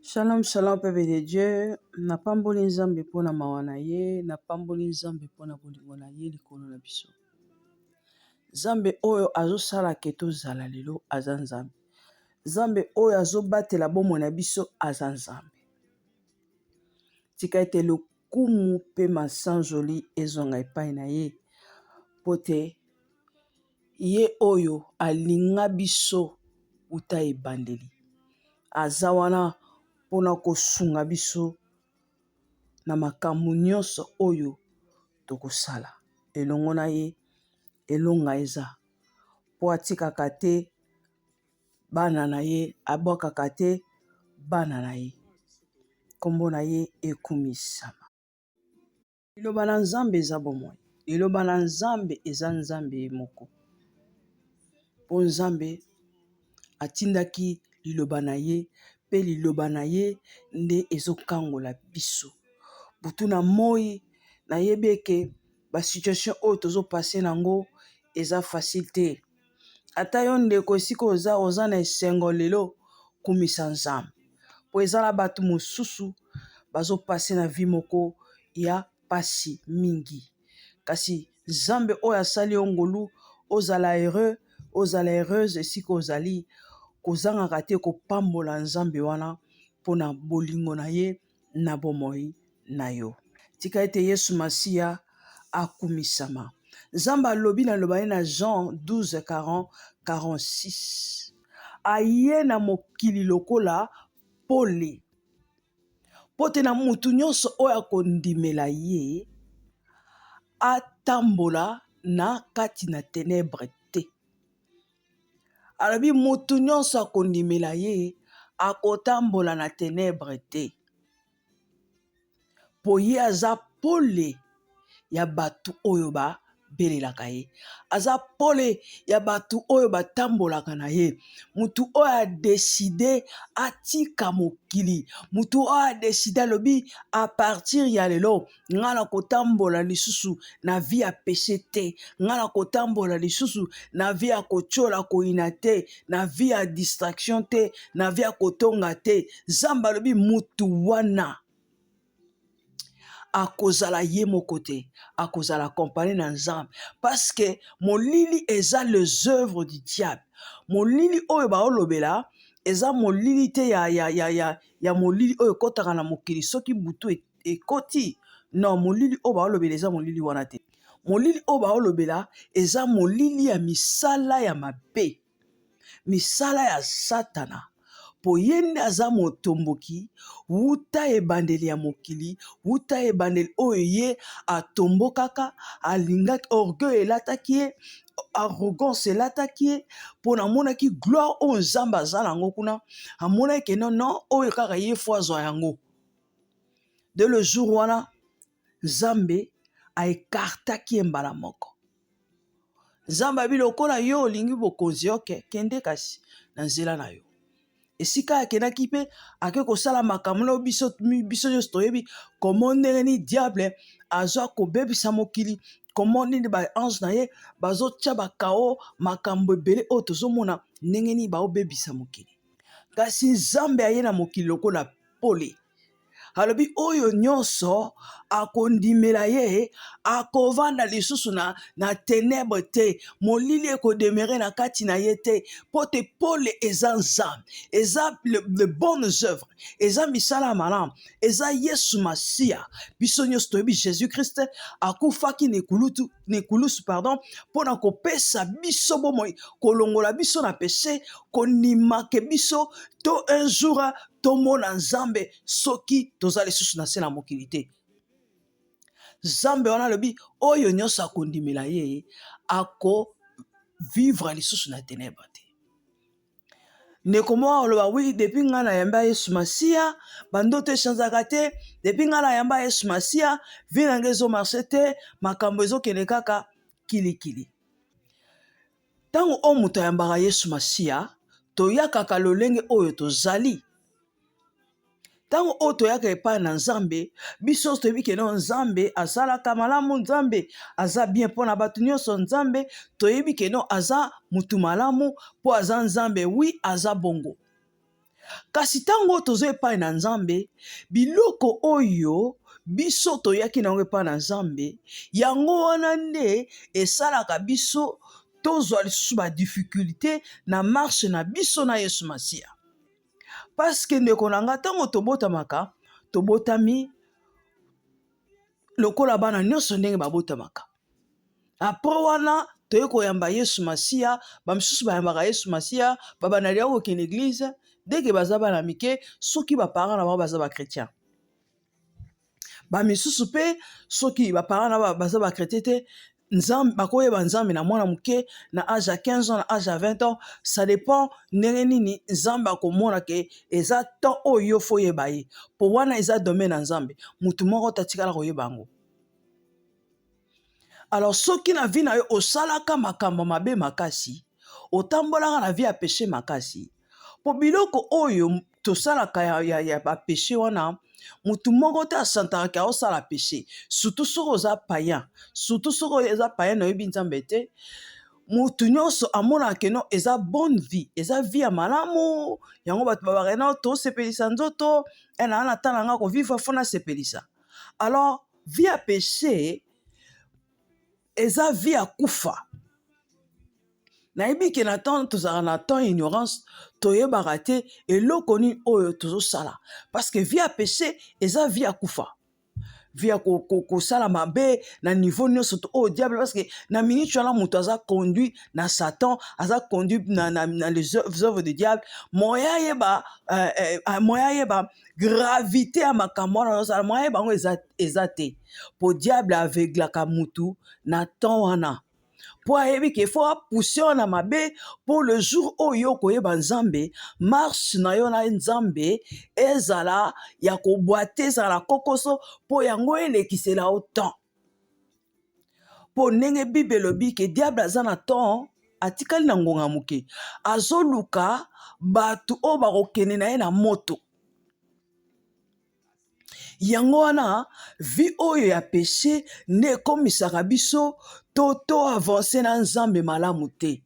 Shalom, shalom, peuple de Dieu. Na pamboli nzambe pona mawana ye, na pamboli nzambe pona bolingo na ye likolo na biso. Nzambe oyo azosala ke tozala lelo aza nzambe. Nzambe oyo azobatela bomoi na biso aza nzambe. Tika ete lokumu pe masanzoli ezonga epai na ye. Pote ye oyo alinga biso uta ebandeli. Aza wana pona kosunga biso na makambo nyonso oyo tokosala. Elongo na ye, elonga eza. Po atikaka te bana na ye, abwakaka te bana na ye. Kombo na ye ekumisama. Liloba na nzambe eza bomoi. Liloba na nzambe eza nzambe moko. Po nzambe atindaki liloba na ye, pe liloba na ye nde ezokangola biso. Butu na moi nayebi eke ba situation oyo tozopase nango eza facile te. Ata yo ndeko esika oza na esengo lelo kumisa nzambe. Po ezala bato mosusu bazopase na vie moko ya pasi mingi. Kasi nzambe oyo asali yo ngolu ozala heureux, ozala heureuse esika ozali kozangaka te kopambola nzambe wana mpona bolingo na ye na bomoi na yo. Tika ete Yesu Masiya akumisama. Nzambe alobi na loba ye na Jean 12:46. Aye na mokili lokola pole. Pote na mutu nyonso oyo akondimela ye atambola na kati na ténèbre te. Alobi mutu nyonso akondimela ye akotambola na ténèbre te. Po ye aza pole ya batu oyo belelaka ye. Aza pole ya batu oyo batambolaka na ye. Mutu oyo adeside atika mokili. Mutu oyo adeside alobi a partir ya lelo ngana kotambola lisusu na vie ya péché te. Ngana kotambola lisusu na vie ya kochola koina te. Na vie ya distraction te. Na vie ya kotonga te. Nzambe alobi mutu wana akozala ye moko te, akozala accompagné na nzambe. Parce que molili eza les œuvres du diable. Molili oyo baolobela eza molili te ya molili oyo ekotaka na mokili soki butu ekoti. Non, molili oyo baolobela eza molili wana te. Molili oyo baolobela eza molili ya misala ya mabe. Misala ya Satana. Po ye nde aza motomboki wuta ebandeli ya mokili, wuta ebandeli oyo ye atombokaka, alingaki orgueil elataki ye, arrogance elataki ye, po namonaki gloire oyo nzambe aza nango kuna, amonaki non oyo kaka ye fo azwa yango. De le jour wana nzambe aekartaki ye mbala moko. Nzambe abi lokola yo olingi bokonzi yoke kende kasi na nzela na yo. Esika akendaki mpe ake kosala makambo na biso nyonso toyebi komo ndenge ni diable azwa kobebisa mokili, komo nini ba ange na ye bazotia bakao makambo ebele oyo tozomona ndenge ni baobebisa mokili. Kasi nzambe aye na mokili lokola pole. Alobi oyo nyonso akondimela ye akovanda lisusu na ténèbre te. Molili ekodemere na kati na ye te. Pote pole eza nzambe. Eza le bonnes œuvres. Eza misala malamu. Eza Yesu Masiya. Biso nyonso toyebi Jésus Christ akufaki nekulusu pona kopesa biso bomoi, kolongola biso na péché, konimake biso to un jour tomona nzambe soki toza lisusu na se na mokili te. Nzambe wana alobi oyo nyonso akondimela ye ako vivre lisusu na ténèbre te. Ndeko moko aloba oui depuis nga na yamba Yesu Masiya bandoto echanzaka te, depuis nga na yamba Yesu Masiya vie na nga ezomarche te, makambo ezokende kaka kilikili. Ntango oyo moto ayambaka Yesu Masiya toyakaka lolenge oyo tozali. Tango oyo toyaka epai na nzambe biso toyebi keno nzambe asalaka malamu, nzambe aza bien mpona bato nyonso, nzambe toyebi keno aza mutu malamu po aza nzambe, wi aza bongo. kasi ntango toza epai na nzambe biloko oyo biso toyaki nango epai na nzambe yango wana nde esalaka biso tozwa lisusu badifficulté na marshe na biso na Yesu Masiya. Paske ndeko na nga ntango tobotamaka tobotami lokola bana nyonso ndenge babotamaka. Apres wana toye koyamba Yesu Masiya, bamisusu bayambaka Yesu Masiya, babandeli kokende église, deke baza bana mike, soki baparents na bango baza bakretien. Bamisusu mpe soki baparents na bango baza bakretien te, nzambe bakoyeba nzambe na mwana muke na âge à 15 ans na âge à 20 ans, ça dépend ndenge nini nzambe akomona ke eza temps oyo fo yeba ye. Po wana eza domaine na nzambe, mutu moko tatikala koyeba yango. Alors soki na vie na yo osalaka makambo mabe makasi, otambolaka na vie ya péché makasi, po biloko oyo tosalaka ya ba péché wana, mutu moko te asantaka osala péché, surtout soki oza païen, surtout soki oza païen na oyebi nzambe te, mutu nyonso amonaka no eza bonne vie, eza vie ya malamu, yango bato babaka no tosepelisa nzoto, na ana tana nga ko vivre fona sepelisa. Alors vie ya péché eza vie ya kufa. Nayebi ke na temps tozala na temps ignorance toyebaka te eloko nini oyo tozosala, parce que vie ya péché eza vie ya kufa, vie ya kosala mabe na niveau nyonso oyo diable, parce que na minute wana moto aza conduit na Satan, aza conduit na les œuvres de diable, moya yeba gravité ya makambo wana ozala, moya yeba ngo eza te, po diable aveuglaka mutu na temps wana. Po ayebi ke fo apousser wana mabe, po le jour oyo koyeba nzambe, marche na yo na nzambe ezala ya kobwate, ezala kokoso, po yango elekisela o temps. Po ndenge Bible elobi ke diable aza na temps, atikali na ngonga muke, azoluka batu oyo bakokende na ye na moto. Yango wana vie oyo ya péché nde ekomisaka biso to avancer na nzambe malamu te.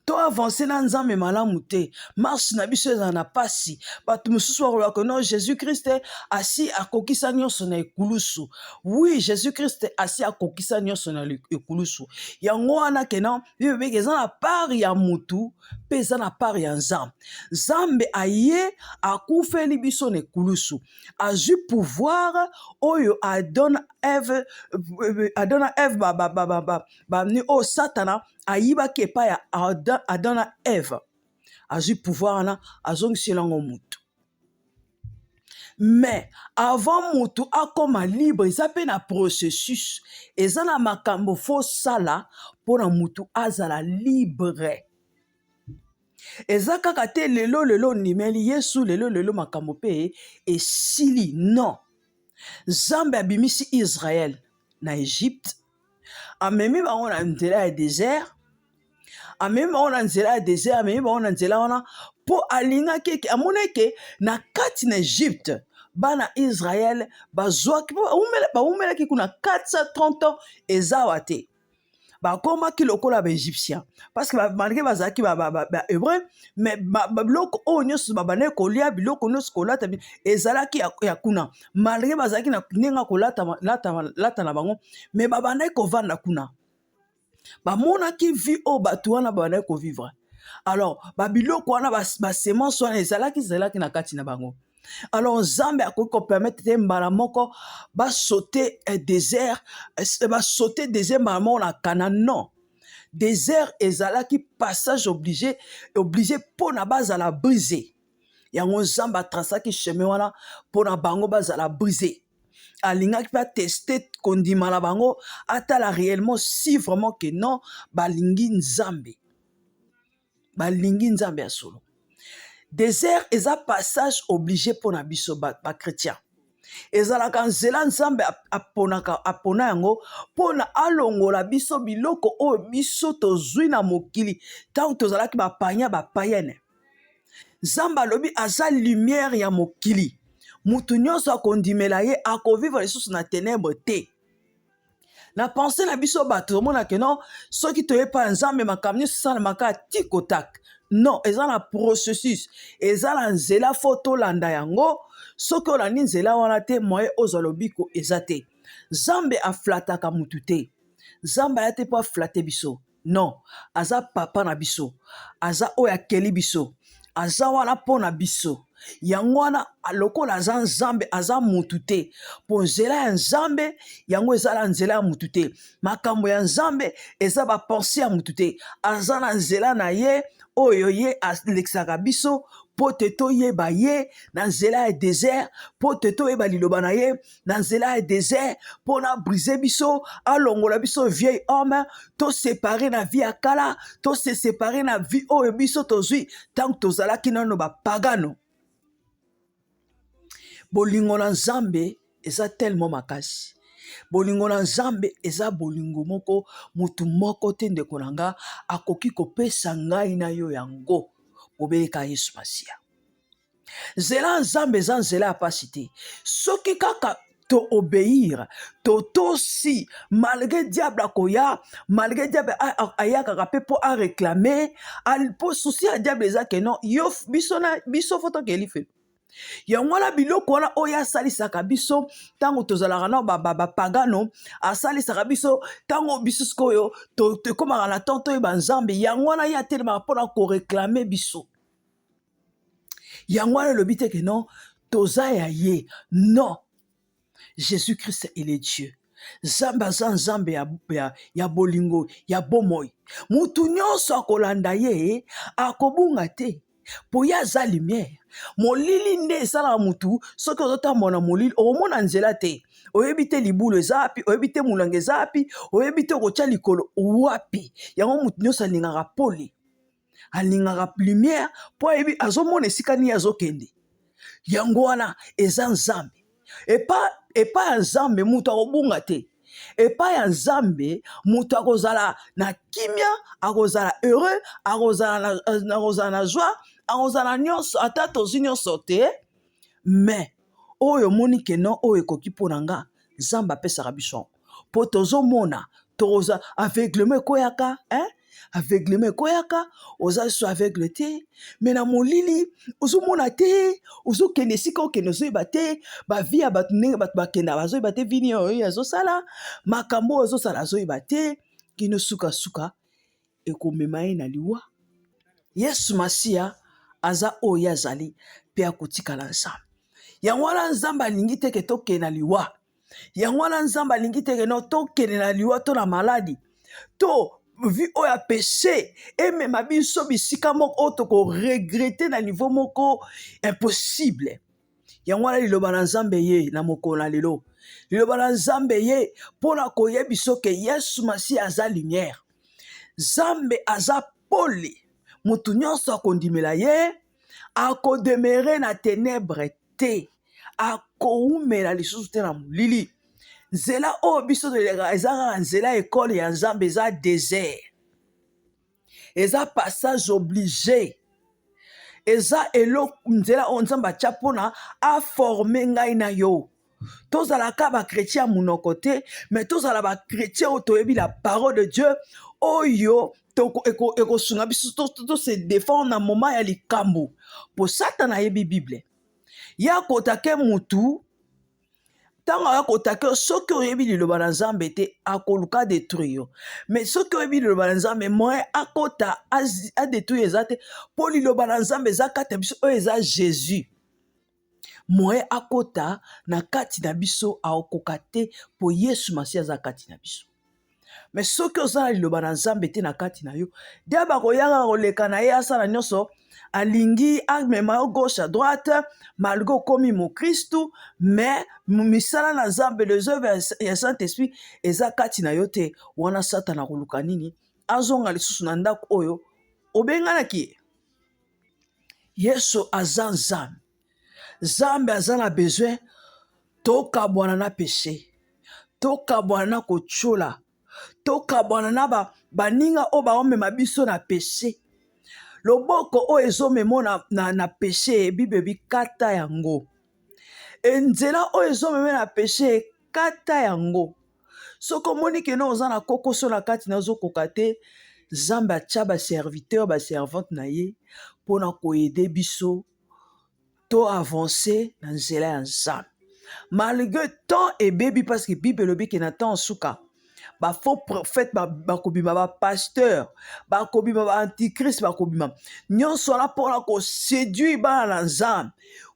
To avancer na nzambe malamu te, marche na biso ezala na pasi. Bato mosusu bakolobaka non, Jésus-Christ asi akokisa nyonso na ekulusu. Oui, Jésus-Christ asi akokisa nyonso na ekulusu. Yango wana kenan bibeke eza na part ya mutu pe eza na part ya nzambe. Nzambe aye akufeli biso na ekulusu, azwi pouvoir oyo adona Eve ni o Satana ayibaki epai ya Adam na Eve, azwi pouvoir wana azongisela ngo mutu. Mais avant mutu akoma libre, eza pe na processus, eza na makambo fo sala pona mutu azala libre. Eza kaka te lelo nimeli Yesu, lelo makambo pe esili, non. Nzambe abimisi Israël na Égypte, amemi bango na nzela ya désert, amemi bango na nzela ya désert, amemi bango na nzela wana po alingaki amoneke na kati na Égypte bana Israël bazwaki baumelaki kuna 430 ans ezawa te. Bakomaki lokola ba Égyptien, parce que malgré bazaki ba hébreu, mais biloko oyo nyonso babandaki kolia, biloko nyonso kolata ezalaki ya kuna, malgré bazalaki na ndenge kolata na bango, mais babandaki kovanda kuna, bamonaki vie oyo bato wana babandaki kovivre. Alors babiloko wana basemence wana ezalaki na kati na bango. Alors Nzambe akoki kopermettre te mbala moko basote désert, basote désert mbala moko na Canaan, non. Désert ezalaki passage obligé pona bazala brisé. Yango Nzambe atrasaki chemin wana pona bango bazala brisé. Alingaki pa tester kondima na bango atala réellement si vraiment que non balingi Nzambe. Balingi Nzambe ya solo. Désert eza passage obligé pour na biso ba chrétien. Ezalaka nzela Nzambe apona yango pona alongola biso biloko oyo biso tozwi na mokili tango tozalaki bapayene. Nzambe alobi aza lumière ya mokili. Mutu nyonso akondimela ye akovivre lisusu na ténèbre te. Na pensée na biso bato omona ke non, soki toyepa Nzambe makambo nyonso esalamaka tikotak. non, eza na processus, eza na nzela fo tolanda yango. Soki olandi nzela wana te, moye ozwa lobiko eza te. Nzambe aflataka mutu te. Nzambe aya te mpo aflate biso. Non, aza papa na biso, aza oyo akeli biso, aza wana mpo na biso. Yango wana lokola aza nzambe, aza mutu te. Po nzela ya nzambe yango ezala nzela ya mutu te. Makambo ya nzambe eza bapense ya mutu te. Aza na nzela na ye oyo ye alekisaka biso po te toyeba ye na nzela ya désert, po te toyeba liloba na ye na nzela ya désert, po na brise biso, alongola biso vieil homme, to séparé na vie ya kala, to se séparé na vie oyo biso tozwi tango tozalaki nano bapagano. Bolingo na nzambe eza tellement makasi. Bolingo na nzambe eza bolingo moko mutu moko te ndeko na nga akoki kopesa ngai na yo yango. Bobeleka Yesu Masiya. Nzela nzambe eza nzela ya pasi te. Soki kaka to obéir, to tosi, malgré diable akoya, malgré diable ayakaka pe po a réclamer, po souci ya diable eza ke non, yo biso foto ke life. Yango wana biloko wana oyo asalisaka biso tango tozalaka na bapagano, asalisaka biso tango biso sikoyo tokomaka na temps toyeba nzambe, yango wana ye atelemaka mpona koreklame biso. Yango wana elobi te ke non toza ya ye. Non, Jésus-Christ il est Dieu. Nzambe aza nzambe ya bolingo, ya bomoi. Mutu nyonso akolanda ye akobunga te. Po ye aza lumière. Molili nde esala mutu soki ozotambola na molili okomona nzela te. Oyebi te libulu eza api, oyebi te mulanga eza api, oyebi te okotya likolo wapi. Yango mutu nyonso alingaka pole, alingaka lumière po ayebi azomona esika nini azokende. Yango wana eza nzambe. Epa ya nzambe mutu akobunga te. Epa ya nzambe mutu akozala na kimia, akozala heureux, akozala na joie, akozala nyonso ata tozi nyonso te. Mais oyo moni ke non oyo ekoki mpona nga nzambe apesaka biso po tozomona toza aveuglement ekoyaka, aveuglement ekoyaka, oza so aveugle te, mais na molili ozomona te, ozokende esika okende ozoyeba te, bavie ya bato ndenge bato bakenda bazoyeba te vini oyo azosala, makambo oyo azosala azoyeba te, kino sukasuka ekomema ye na liwa. Yesu Masiya aza oyo azali mpe akotikala nzambe. Yango wana nzambe alingi te ke tokende na liwa. Yango wana nzambe alingi te ke no tokende na liwa to na maladi. To vi oyo péché emema biso bisika moko oyo tokoregrete na niveau moko impossible. Yango wana liloba na nzambe ye na mokolo na lelo. Liloba na nzambe ye mpona koyebiso ke Yesu Masiya aza lumière. Nzambe aza pole. Mutu nyonso akondimela ye akodemere na ténèbre te, akoumela lisusu te na molili. Nzela oyo biso toleka eza nzela ekole ya nzambe, eza désert, eza passage obligé, eza eloko nzela oyo nzambe atya mpona aforme ngai na yo. Tozalaka bakretien ya monoko te, mais tozala bakretien oyo toyebi la parole de Dieu oyo ekosunga biso to se défendre na moment ya likambo. Po Satan ayebi Bible ya kotake mutu tango ya kotake soki oyebi liloba na nzambe te akoluka détruire yo, mais soki oyebi liloba na nzambe moyen akota adétruire eza te, po liloba na nzambe eza kati ya biso oyo eza Jésus. Moyen akota na kati na biso aokoka te po Yesu Masiya aza kati na biso. Mais soki ozala liloba na nzambe te na kati na yo, diable koyaka koleka na ye asala nyonso, alingi amema yo gauche à droite, malgré okomi mo Kristu, mais misala na nzambe, les œuvres ya Saint-Esprit eza kati na yo te. Wana Satana koluka nini azonga lisusu na ndako oyo obenganaki ye. Yesu aza nzambe. Nzambe aza na besoin tokabwana na péché, tokabwana na kochola, tokabwana na baninga oyo baomema biso na péché. Loboko oyo ezomemo na péché Bible bikata yango. Nzela oyo ezomeme na péché kata yango. Soko moni ke no oza na kokoso na kati na ozokoka te, Nzambe atia baserviteur baservante na ye mpona koyede biso to avancer na nzela ya Nzambe. Malgré temps ebebi parce que Bible elobi ke na temps suka faux prophète bakobima pasteur bakobima antichrist bakobima nyonso wana mpona koséduire bana na Nzambe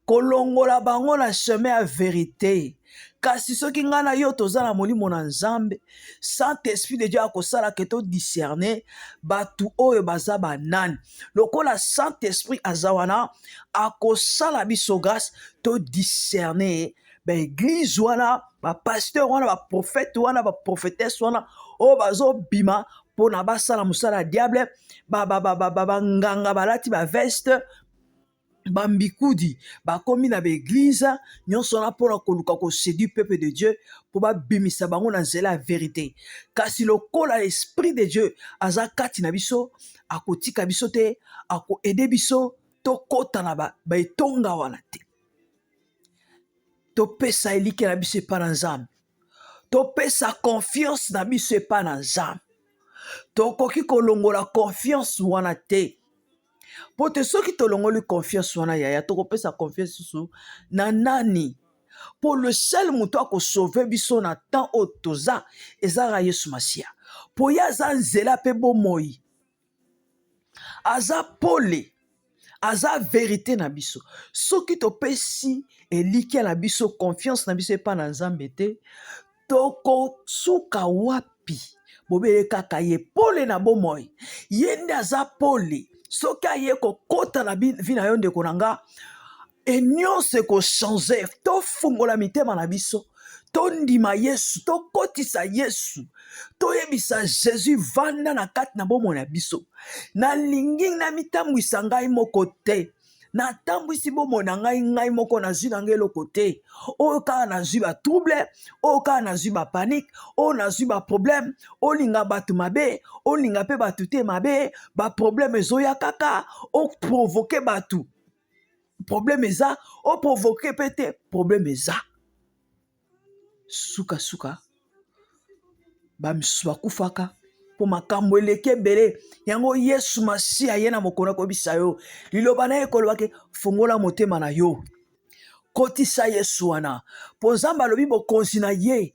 kolongola bango na chemin ya vérité. Kasi soki ngai na yo toza na molimo na Nzambe, Saint-Esprit de Dieu akosala ke to discerner batu oyo baza banani. Lokola Saint-Esprit aza wana akosala biso grâce to discerner église wana pasteur wana prophète wana prophétesse wana oyo bazobima mpona basala mosala ya diable banganga balati veste bambikudi bakomi na baeglize nyonso wana mpona koluka koséduire peuple de Dieu mpo babimisa bango na nzela ya vérité. Kasi lokola l'esprit de Dieu aza kati na biso akotika biso te, akoede biso tokota na baetonga wana te. Topesa elike na biso epa na Nzambe, topesa confiance na biso epa na Nzambe, tokoki kolongola confiance wana te. Po te soki tolongoli confiance wana yaya tokopesa confiance susu na nani? Po le seul moto akosauve biso na temps oyo toza ezaka Yesu Masia. Po ye aza nzela mpe bomoi, aza pole, aza vérité na biso. Soki topesi elike na biso confiance na biso epa na Nzambe te, tokosuka wapi? Bobele kaka ye pole na bomoi, ye nde aza pole. Soki aye kokota na vi na yo ndeko na nga enyonso ekochange, tofungola mitema na biso, tondima Yesu, tokotisa Yesu, toyebisa Jésus vanda na kati na bomoi na biso. Nalingi na mitambwisa ngai moko te, natambwisi bomoi na ngai moko nazwi na ngai eloko te. Oyo kaka nazwi batrouble, oyo kaka nazwi bapanike, oyo nazwi baproblème, olinga bato mabe, olinga mpe bato te mabe, baproblème ezoya kaka, oprovoke bato problème eza, oprovoke mpe te problème eza. Suka bamisusu bakufaka po makambo eleki ebele. Yango Yesu Masia ye na mokolo kobisa yo liloba na ye kolobaki fungola motema na yo, kotisa Yesu wana po Nzambe alobi bokonzi na ye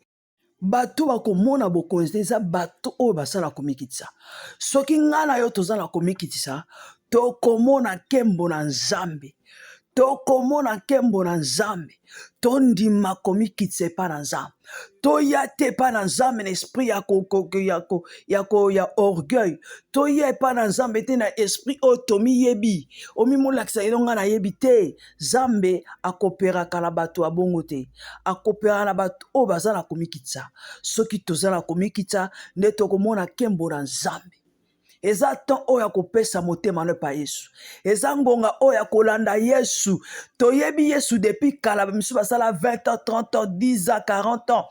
bato bakomona bokonzi te eza bato oyo basala komikitisa. Soki ngai na yo toza na komikitisa tokomona nkembo na Nzambe, tokomona nkembo na Nzambe, tondima komikitisa epa na Nzambe, toya te epa na Nzambe na esprit ya orgueil, toya epa na Nzambe te na esprit oyo tomiyebi omimolakisa elonga na yebi te. Nzambe akoperaka na bato ya bongo te, akoperaka na bato oyo baza na komikitisa. Soki toza na komikitisa nde tokomona nkembo na Nzambe. Eza temps oyo ya kopesa motema no pa Yesu, eza ngonga oyo ya kolanda Yesu. Toyebi Yesu depuis kala, bamisu basala 20 ans, 30 ans, 10 ans, 40 ans.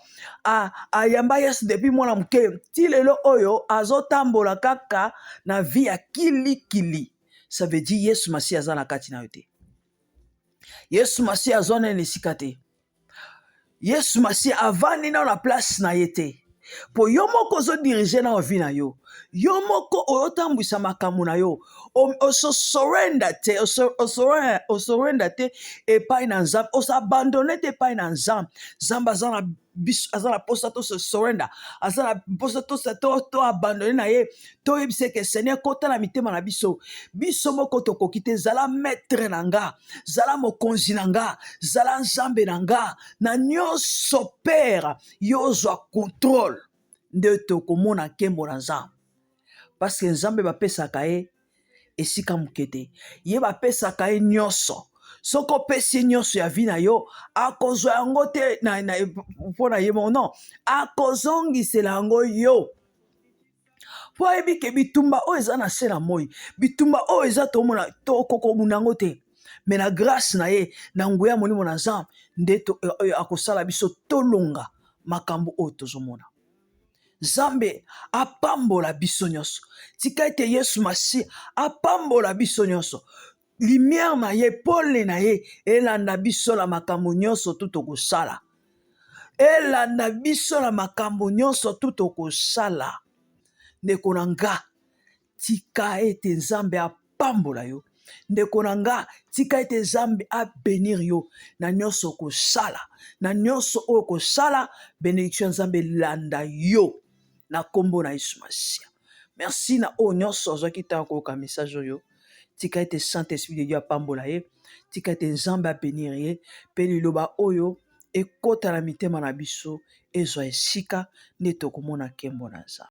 Ayamba Yesu depuis mwana muke ti lelo oyo azotambola kaka na vie ya kilikili. Ça veut dire Yesu Masia aza na kati na yo te. Yesu Masia azona esika te. Yesu Masia avandi na place na ye te. Po yo moko ozo dirige na vie na yo, yo moko oyotambwisa makambo na yo, oso surrender te, surrender te epai na Nzambe, oso abandonne te epai na Nzambe. Nzambe aza na posa to se surrender, aza na posa to abandonne na ye, to yebise ke Seigneur kota na mitema na biso. Biso moko tokoki te, zala maître na nga, zala mokonzi na nga, zala Nzambe na nga, na nyonso Père yo zwa contrôle. Nde tokomona nkembo na Nzambe, parce que Nzambe bapesaka ye esika moke te, ye bapesaka ye nyonso. Soko opesi nyonso ya vi na yo akozwa yango te mpo na ye mo, non, akozongisela yango yo. Po ayebi ke bitumba oyo eza na se na moi, bitumba oyo eza tomona tokokomuna yango te, me na grâce na ye na nguya molimo na Nzambe nde akosala biso tolonga makambo oyo tozomona. Nzambe apambola biso nyonso, tika ete Yesu Masia apambola biso nyonso, lumière na ye, pole na ye elanda biso na makambo nyonso tutokosala, elanda biso na makambo nyonso tutokosala. Ndeko na nga tika ete nzambe apambola yo. Ndeko na nga, tika ete nzambe abénir yo na nyonso kosala, na nyonso oyo kosala, bénédiction nzambe landa yo na kombo na Yesu Masiya. Merci na oyo nyonso ozwaki ntango koyoka message oyo. Tika ete Saint-Esprit de Dieu apambola ye, tika ete nzambe abénir ye, mpe liloba oyo ekota na mitema na biso ezwa esika nde tokomona nkembo na Nzambe.